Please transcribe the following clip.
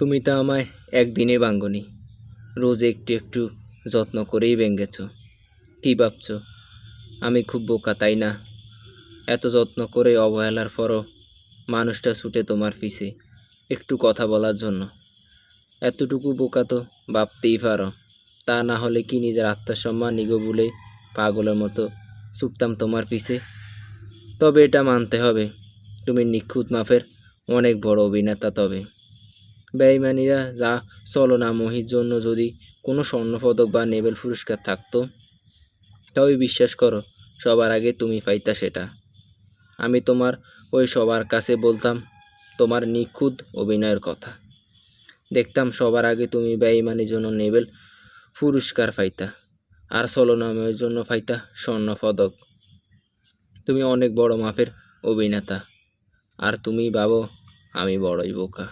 তুমি তো আমায় একদিনে ভাঙ্গনি, রোজ একটু একটু যত্ন করেই ভেঙেছ। কি ভাবছো আমি খুব বোকা, তাই না? এত যত্ন করে অবহেলার পরও মানুষটা ছুটে তোমার পিছে একটু কথা বলার জন্য। এতটুকু বোকা তো ভাবতেই পারো। তা না হলে কি নিজের আত্মসম্মান নিগো বলে পাগলের মতো ছুটতাম তোমার পিছে? তবে এটা মানতে হবে, তুমি নিখুঁত মাপের অনেক বড় অভিনেতা। তবে বেঈমানিরা যা ছলনাময়ীর জন্য যদি কোনো স্বর্ণপদক বা নোবেল পুরস্কার থাকতো, তবে বিশ্বাস করো সবার আগে তুমি পাইতা সেটা। আমি তোমার ওই সবার কাছে বলতাম তোমার নিখুঁত অভিনয়ের কথা। দেখতাম সবার আগে তুমি বেঈমানির জন্য নোবেল পুরস্কার পাইতা, আর ছলনাময়ের জন্য পাইতা স্বর্ণপদক। তুমি অনেক বড় মাপের অভিনেতা, আর তুমি ভাবো আমি বড়ই বোকা।